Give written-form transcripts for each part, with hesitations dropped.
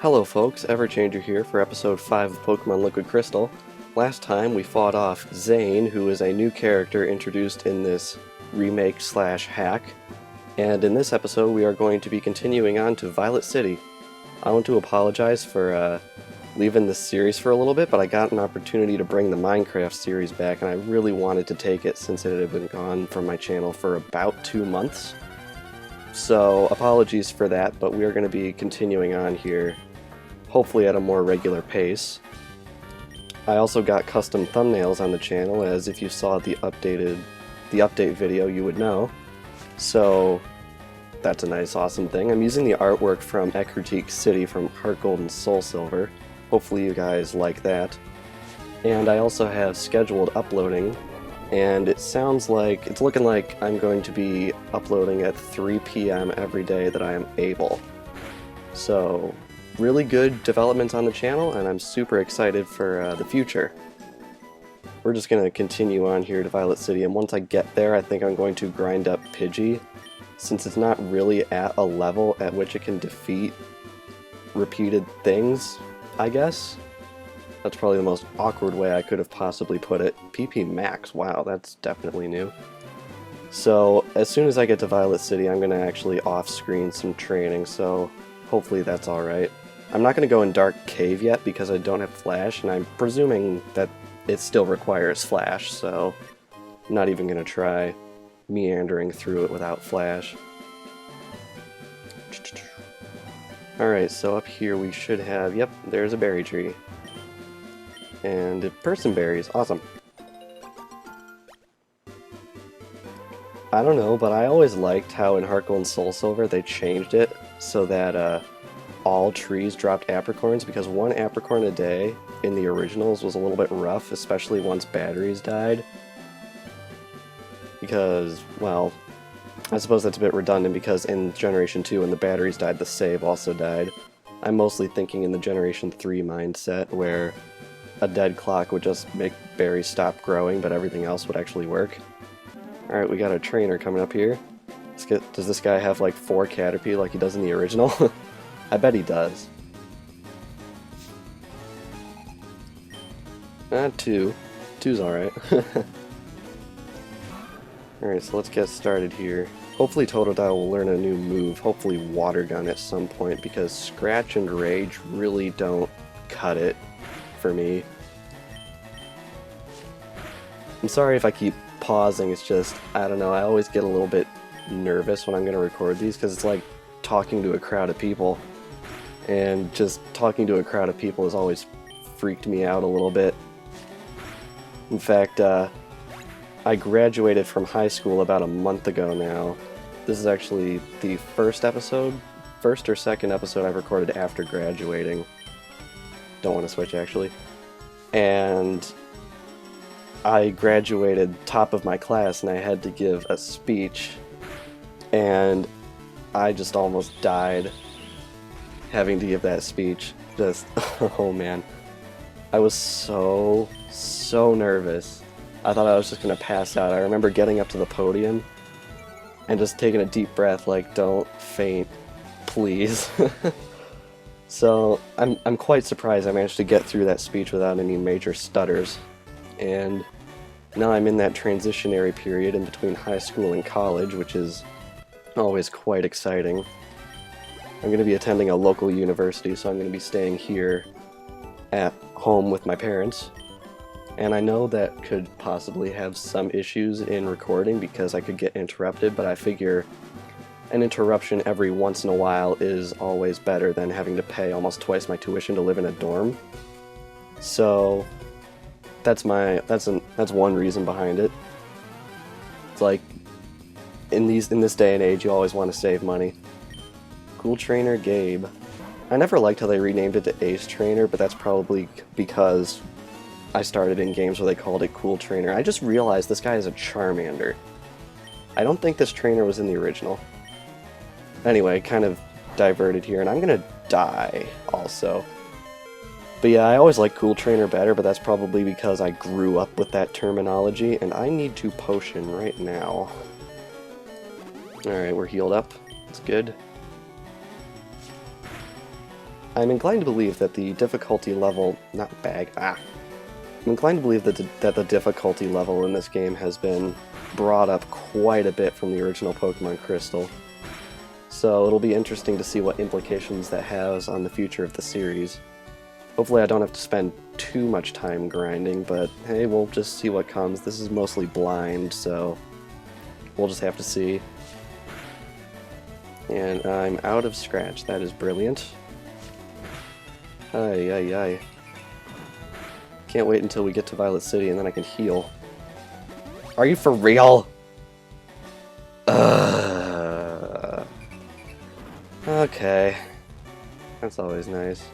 Hello folks, Everchanger here for episode 5 of Pokémon Liquid Crystal. Last time we fought off Zane, who is a new character introduced in this remake slash hack, and in this episode we are going to be continuing on to Violet City. I want to apologize for leaving this series for a little bit, but I got an opportunity to bring the Minecraft series back and I really wanted to take it since it had been gone from my channel for about 2 months. So apologies for that, but we are going to be continuing on here, hopefully at a more regular pace. I also got custom thumbnails on the channel, as if you saw the update video you would know. So that's a nice awesome thing. I'm using the artwork from Ecruteak City from Heart Gold and Soul Silver. Hopefully you guys like that. And I also have scheduled uploading, and it's looking like I'm going to be uploading at 3 p.m. every day that I am able. So really good developments on the channel, and I'm super excited for the future. We're just going to continue on here to Violet City, and once I get there I think I'm going to grind up Pidgey, since it's not really at a level at which it can defeat repeated things, I guess. That's probably the most awkward way I could have possibly put it. PP Max, wow, that's definitely new. So as soon as I get to Violet City I'm going to actually off-screen some training, so hopefully that's alright. I'm not going to go in Dark Cave yet because I don't have Flash, and I'm presuming that it still requires Flash, so I'm not even going to try meandering through it without Flash. Alright, so up here we should have, yep, there's a berry tree. And person berries, awesome. I don't know, but I always liked how in Heart Gold and Soul Silver they changed it so that all trees dropped apricorns, because 1 apricorn a day in the originals was a little bit rough, especially once batteries died. Because, well, I suppose that's a bit redundant because in Generation 2 when the batteries died, the save also died. I'm mostly thinking in the Generation 3 mindset, where a dead clock would just make berries stop growing, but everything else would actually work. Alright, we got a trainer coming up here. Does this guy have like 4 Caterpie like he does in the original? I bet he does. 2. 2's alright. Alright, so let's get started here. Hopefully Totodile will learn a new move, hopefully Water Gun at some point, because Scratch and Rage really don't cut it for me. I'm sorry if I keep pausing, it's just, I don't know, I always get a little bit nervous when I'm going to record these, because it's like talking to a crowd of people. And just talking to a crowd of people has always freaked me out a little bit. In fact, I graduated from high school about a month ago now. This is actually the first or second episode I've recorded after graduating. Don't want to switch, actually. And I graduated top of my class and I had to give a speech, and I just almost died having to give that speech. Just, oh man. I was so nervous. I thought I was just gonna pass out. I remember getting up to the podium and just taking a deep breath, like, don't faint, please. So I'm quite surprised I managed to get through that speech without any major stutters. And now I'm in that transitionary period in between high school and college, which is always quite exciting. I'm going to be attending a local university, so I'm going to be staying here at home with my parents. And I know that could possibly have some issues in recording because I could get interrupted, but I figure an interruption every once in a while is always better than having to pay almost twice my tuition to live in a dorm. So that's one reason behind it. It's like in this day and age you always want to save money. Cool Trainer Gabe. I never liked how they renamed it to Ace Trainer, but that's probably because I started in games where they called it Cool Trainer. I just realized this guy is a Charmander. I don't think this trainer was in the original. Anyway, kind of diverted here, and I'm gonna die also. But yeah, I always like Cool Trainer better, but that's probably because I grew up with that terminology, and I need to potion right now. Alright, we're healed up. That's good. I'm inclined to believe that the difficulty level, I'm inclined to believe that the difficulty level in this game has been brought up quite a bit from the original Pokémon Crystal. So it'll be interesting to see what implications that has on the future of the series. Hopefully I don't have to spend too much time grinding, but hey, we'll just see what comes. This is mostly blind, so we'll just have to see. And I'm out of scratch. That is brilliant. Ay, ay, ay. Can't wait until we get to Violet City and then I can heal. Are you for real? Okay. That's always nice.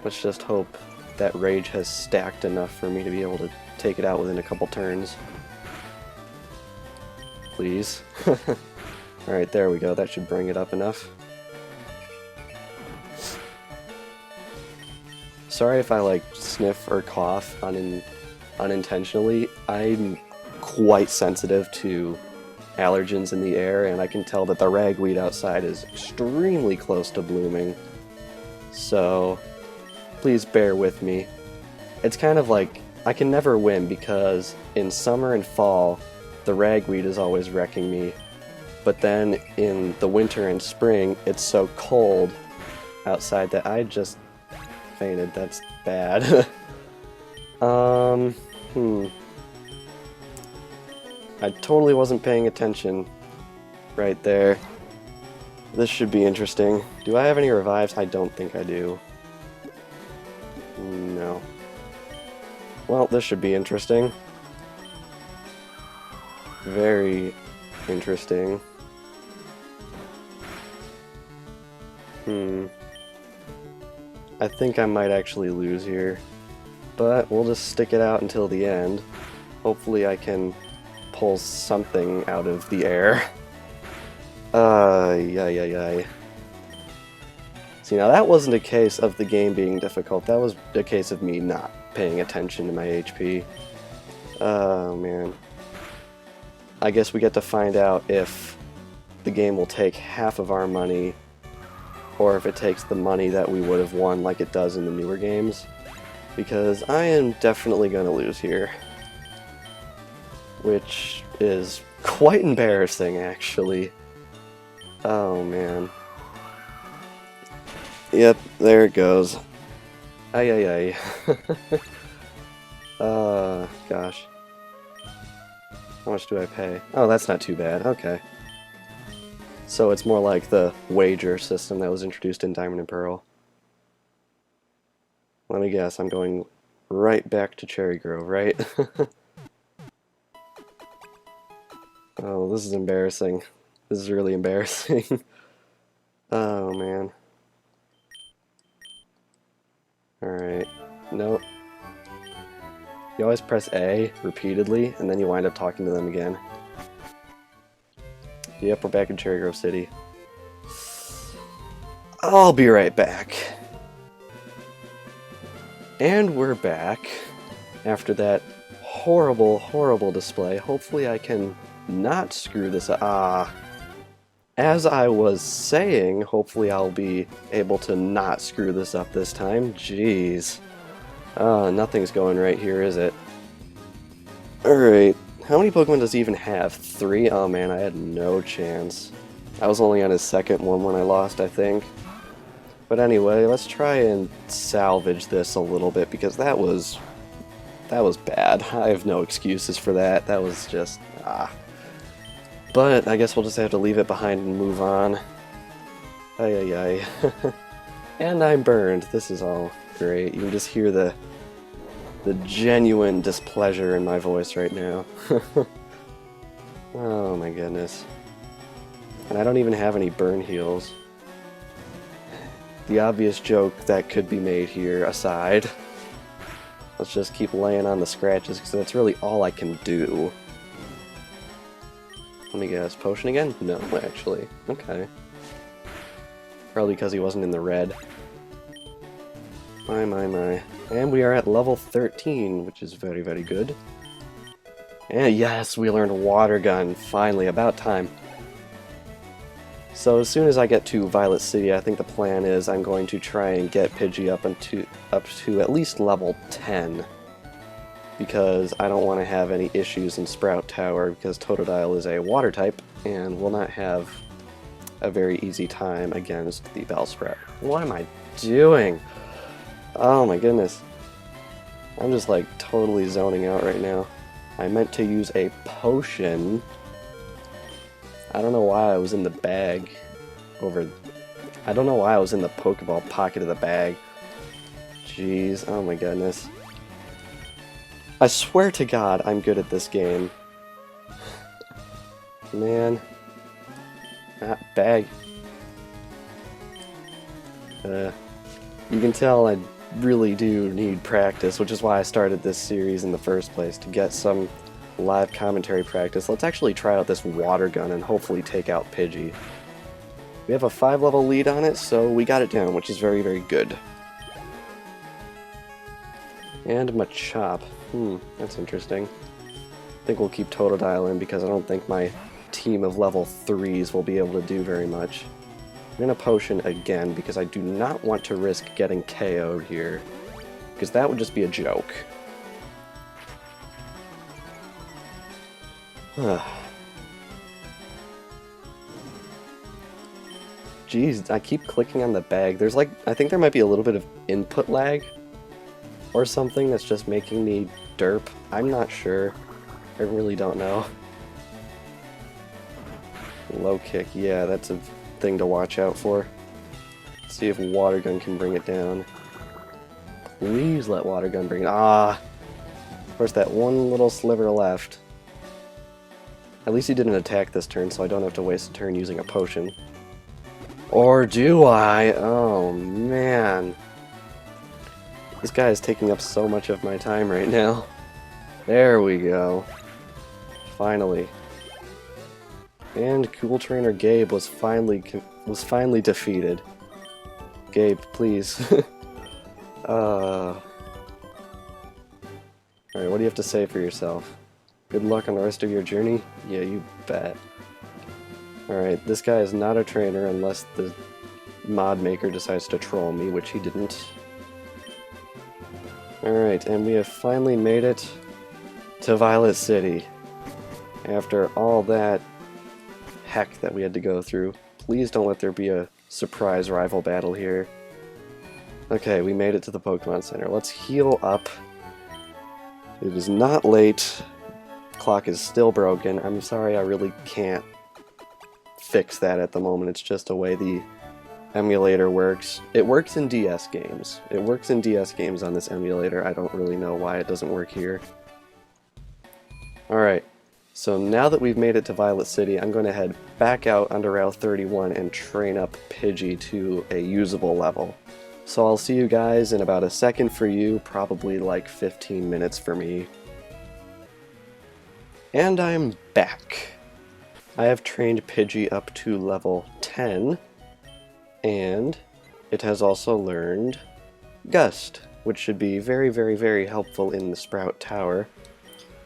Let's just hope that rage has stacked enough for me to be able to take it out within a couple turns. Please. Alright, there we go. That should bring it up enough. Sorry if I, like, sniff or cough unintentionally. I'm quite sensitive to allergens in the air, and I can tell that the ragweed outside is extremely close to blooming. So, please bear with me. It's kind of like, I can never win because in summer and fall, the ragweed is always wrecking me. But then in the winter and spring, it's so cold outside that I just fainted. That's bad. I totally wasn't paying attention right there. This should be interesting. Do I have any revives? I don't think I do. No. Well, this should be interesting. Very interesting. I think I might actually lose here. But we'll just stick it out until the end. Hopefully I can pull something out of the air. Yay. See, now that wasn't a case of the game being difficult. That was a case of me not paying attention to my HP. Oh, man. I guess we get to find out if the game will take half of our money or if it takes the money that we would have won like it does in the newer games. Because I am definitely going to lose here. Which is quite embarrassing, actually. Oh, man. Yep, there it goes. Ay. Gosh. How much do I pay? Oh, that's not too bad. Okay. So it's more like the wager system that was introduced in Diamond and Pearl. Let me guess, I'm going right back to Cherry Grove, right? Oh, this is embarrassing. This is really embarrassing. Oh, man. Alright. Nope. You always press A repeatedly, and then you wind up talking to them again. Yep, we're back in Cherry Grove City. I'll be right back. And we're back after that horrible display. Hopefully I can not screw this up. As I was saying, hopefully I'll be able to not screw this up this time. Jeez. Nothing's going right here, is it? Alright. How many Pokemon does he even have? 3? Oh man, I had no chance. I was only on his second one when I lost, I think. But anyway, let's try and salvage this a little bit, because that was bad. I have no excuses for that. That was just, But I guess we'll just have to leave it behind and move on. Ay. And I'm burned. This is all great. You can just hear the genuine displeasure in my voice right now. Oh my goodness. And I don't even have any burn heals. The obvious joke that could be made here aside, let's just keep laying on the scratches, because that's really all I can do. Let me guess, potion again? No, actually. Okay. Probably because he wasn't in the red. My. And we are at level 13, which is very good. And yes, we learned Water Gun, finally, about time. So as soon as I get to Violet City, I think the plan is I'm going to try and get Pidgey up to at least level 10. Because I don't want to have any issues in Sprout Tower, because Totodile is a water type and will not have a very easy time against the Bellsprout. What am I doing? Oh my goodness. I'm just like totally zoning out right now. I meant to use a potion. I don't know why I was in the bag I don't know why I was in the Pokeball pocket of the bag. Jeez, oh my goodness. I swear to God, I'm good at this game. Man. Ah, bag. You can tell I really do need practice, which is why I started this series in the first place, to get some live commentary practice. Let's actually try out this water gun and hopefully take out Pidgey. We have a 5-level lead on it, so we got it down, which is very, very good. And Machop. That's interesting. I think we'll keep Totodile in because I don't think my team of level 3s will be able to do very much. I'm gonna potion again because I do not want to risk getting KO'd here, because that would just be a joke. Jeez, I keep clicking on the bag. There's like, I think there might be a little bit of input lag or something that's just making me derp. I'm not sure. I really don't know. Low kick, yeah, that's a thing to watch out for. Let's see if Water Gun can bring it down. Please let Water Gun bring it. Ah! Of course, that one little sliver left. At least he didn't attack this turn, so I don't have to waste a turn using a potion. Or do I? Oh, man. This guy is taking up so much of my time right now. There we go. Finally. And cool Trainer Gabe was finally defeated. Gabe, please. Alright, what do you have to say for yourself? Good luck on the rest of your journey? Yeah, you bet. Alright, this guy is not a trainer unless the mod maker decides to troll me, which he didn't. Alright, and we have finally made it to Violet City. After all that heck that we had to go through. Please don't let there be a surprise rival battle here. Okay, we made it to the Pokemon Center. Let's heal up. It is not late. Clock is still broken. I'm sorry, I really can't fix that at the moment. It's just the way the emulator works. It works in DS games. It works in DS games on this emulator. I don't really know why it doesn't work here. Alright, so now that we've made it to Violet City, I'm going to head back out onto Route 31 and train up Pidgey to a usable level. So I'll see you guys in about a second for you, probably like 15 minutes for me. And I'm back. I have trained Pidgey up to level 10, and it has also learned Gust, which should be very, very, very helpful in the Sprout Tower.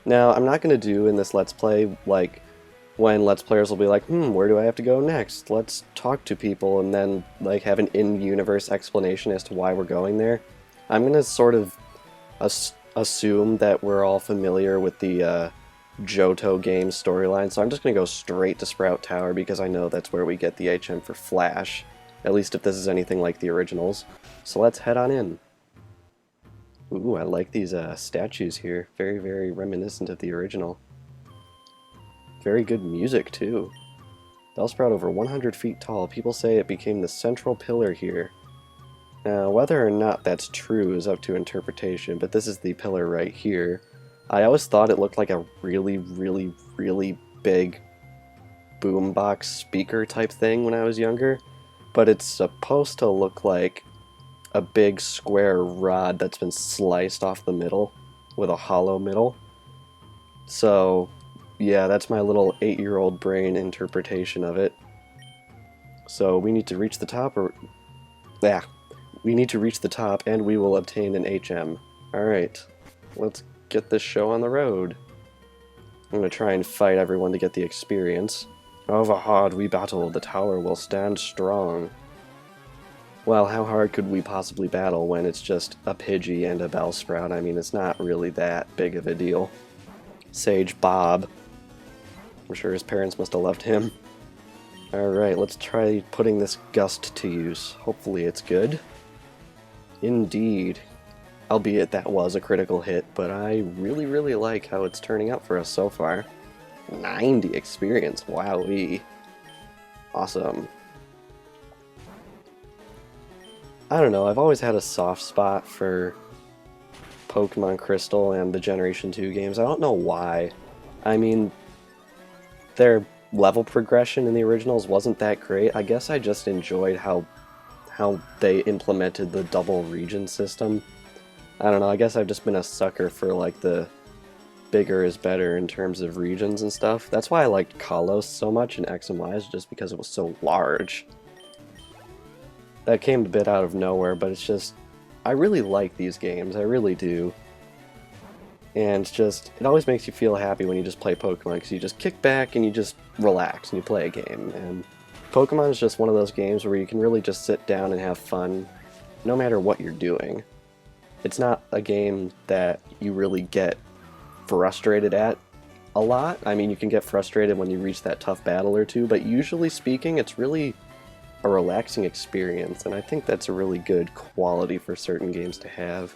Now, I'm not going to do in this Let's Play, like, when Let's Players will be like, where do I have to go next? Let's talk to people, and then, like, have an in-universe explanation as to why we're going there. I'm going to sort of assume that we're all familiar with the Johto game storyline, so I'm just going to go straight to Sprout Tower, because I know that's where we get the HM for Flash, at least if this is anything like the originals. So let's head on in. Ooh, I like these statues here. Very, very reminiscent of the original. Very good music, too. Bellsprout over 100 feet tall. People say it became the central pillar here. Now, whether or not that's true is up to interpretation, but this is the pillar right here. I always thought it looked like a really, really, really big boombox speaker type thing when I was younger, but it's supposed to look like a big square rod that's been sliced off the middle with a hollow middle. So, yeah, that's my little 8-year-old brain interpretation of it. So we need to reach the top, we need to reach the top and we will obtain an HM. Alright, let's get this show on the road. I'm going to try and fight everyone to get the experience. However hard we battle, the tower will stand strong. Well, how hard could we possibly battle when it's just a Pidgey and a Bellsprout? I mean, it's not really that big of a deal. Sage Bob. I'm sure his parents must have loved him. Alright, let's try putting this Gust to use. Hopefully it's good. Indeed. Albeit that was a critical hit, but I really, really like how it's turning out for us so far. 90 experience, wowee. Awesome. I don't know, I've always had a soft spot for Pokémon Crystal and the Generation 2 games. I don't know why. I mean, their level progression in the originals wasn't that great. I guess I just enjoyed how they implemented the double region system. I don't know, I guess I've just been a sucker for like the bigger is better in terms of regions and stuff. That's why I liked Kalos so much in X and Y, is just because it was so large. That came a bit out of nowhere, but it's just, I really like these games, I really do. And just, it always makes you feel happy when you just play Pokemon, because you just kick back and you just relax and you play a game. And Pokemon is just one of those games where you can really just sit down and have fun, no matter what you're doing. It's not a game that you really get frustrated at a lot. I mean, you can get frustrated when you reach that tough battle or two, but usually speaking, it's really a relaxing experience, and I think that's a really good quality for certain games to have.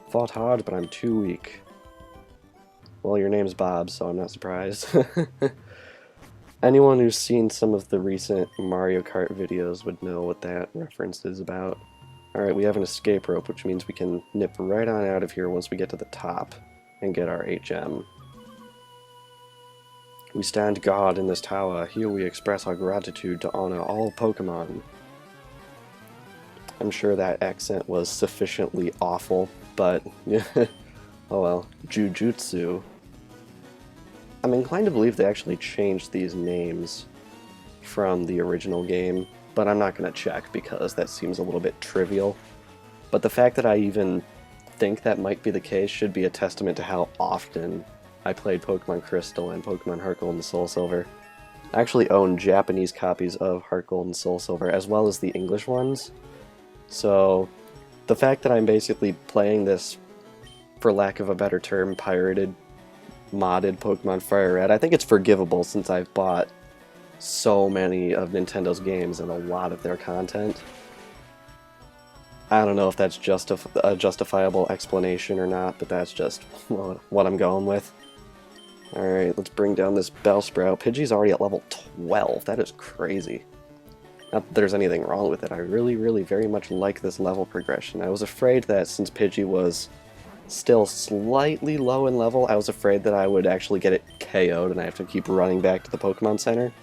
Fought hard, but I'm too weak. Well, your name's Bob, so I'm not surprised. Anyone who's seen some of the recent Mario Kart videos would know what that reference is about. Alright, we have an escape rope, which means we can nip right on out of here once we get to the top and get our HM. We stand guard in this tower. Here we express our gratitude to honor all Pokemon. I'm sure that accent was sufficiently awful, but oh well. Jujutsu. I'm inclined to believe they actually changed these names from the original game, but I'm not going to check because that seems a little bit trivial. But the fact that I even think that might be the case should be a testament to how often I played Pokemon Crystal and Pokemon Heart Gold and Soul Silver. I actually own Japanese copies of Heart Gold and Soul Silver, as well as the English ones. So the fact that I'm basically playing this, for lack of a better term, pirated, modded Pokemon FireRed, I think it's forgivable since I've bought so many of Nintendo's games and a lot of their content. I don't know if that's a justifiable explanation or not, but that's just what I'm going with. Alright, let's bring down this Bellsprout. Pidgey's already at level 12. That is crazy. Not that there's anything wrong with it. I really, really very much like this level progression. I was afraid that since Pidgey was still slightly low in level, I was afraid that I would actually get it KO'd and I have to keep running back to the Pokemon Center.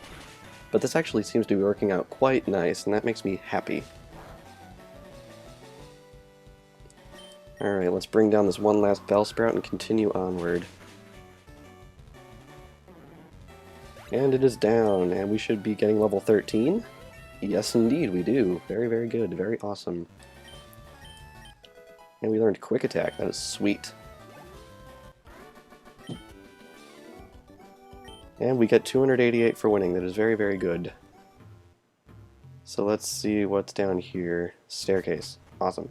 But this actually seems to be working out quite nice, and that makes me happy. Alright, let's bring down this one last Bellsprout and continue onward. And it is down, and we should be getting level 13? Yes, indeed, we do. Very, very good. Very awesome. And we learned Quick Attack. That is sweet. And we get 288 for winning. That is very, very good. So let's see what's down here. Staircase. Awesome.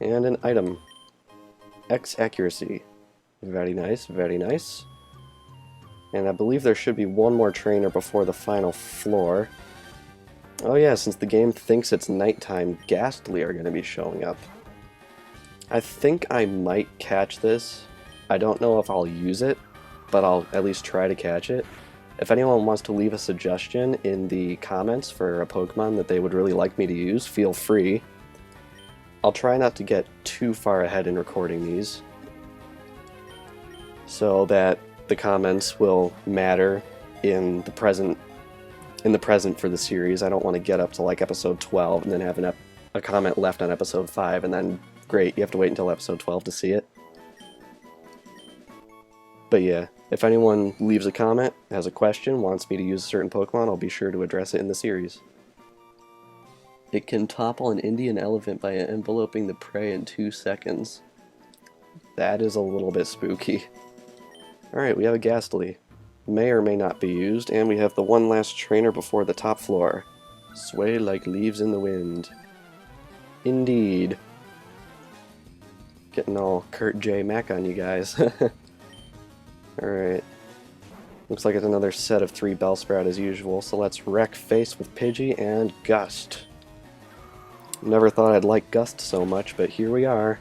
And an item. X accuracy. Very nice, very nice. And I believe there should be one more trainer before the final floor. Oh yeah, since the game thinks it's nighttime, Ghastly are going to be showing up. I think I might catch this. I don't know if I'll use it, but I'll at least try to catch it. If anyone wants to leave a suggestion in the comments for a Pokemon that they would really like me to use, feel free. I'll try not to get too far ahead in recording these, so that the comments will matter in the present for the series. I don't want to get up to like episode 12 and then have a comment left on episode 5 and then great, you have to wait until episode 12 to see it. But yeah, if anyone leaves a comment, has a question, wants me to use a certain Pokemon, I'll be sure to address it in the series. It can topple an Indian elephant by enveloping the prey in 2 seconds. That is a little bit spooky. Alright, we have a Ghastly. may or may not be used, and we have the one last trainer before the top floor. Sway like leaves in the wind. Indeed. Getting all Kurt J. Mac on you guys. Alright. Looks like it's another set of 3 Bellsprout as usual, so let's wreck face with Pidgey and Gust. Never thought I'd like Gust so much, but here we are.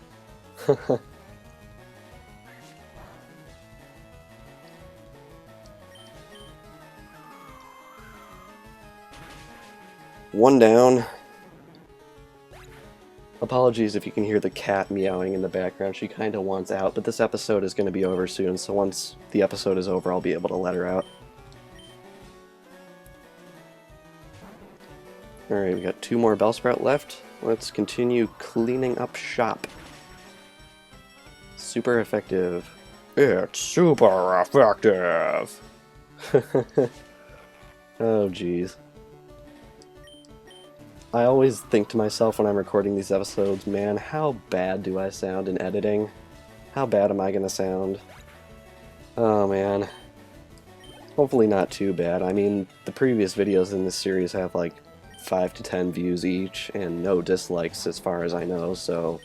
One down. Apologies if you can hear the cat meowing in the background. She kind of wants out, but this episode is going to be over soon, so once the episode is over, I'll be able to let her out. Alright, we got 2 more Bellsprout left. Let's continue cleaning up shop. Super effective. It's super effective! Oh, jeez. I always think to myself when I'm recording these episodes, man, how bad do I sound in editing? How bad am I gonna sound? Oh, man. Hopefully not too bad. I mean, the previous videos in this series have like 5 to 10 views each, and no dislikes as far as I know, so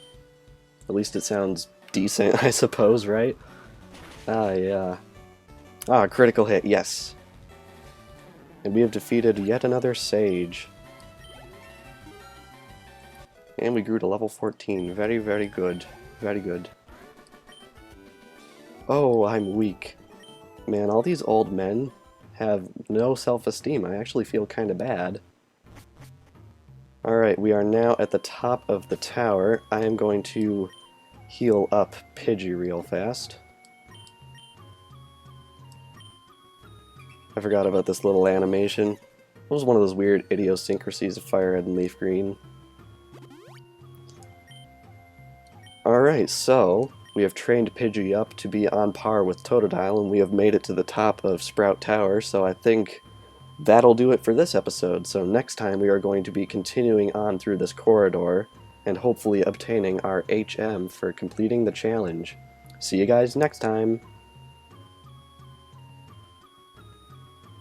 at least it sounds decent, I suppose, right? Ah, yeah. Ah, critical hit, yes. And we have defeated yet another Sage. And we grew to level 14. Very, very good. Very good. Oh, I'm weak. Man, all these old men have no self-esteem. I actually feel kind of bad. Alright, we are now at the top of the tower. I am going to heal up Pidgey real fast. I forgot about this little animation. It was one of those weird idiosyncrasies of FireRed and Leaf Green. Alright, so we have trained Pidgey up to be on par with Totodile, and we have made it to the top of Sprout Tower, so I think that'll do it for this episode. So next time we are going to be continuing on through this corridor, and hopefully obtaining our HM for completing the challenge. See you guys next time!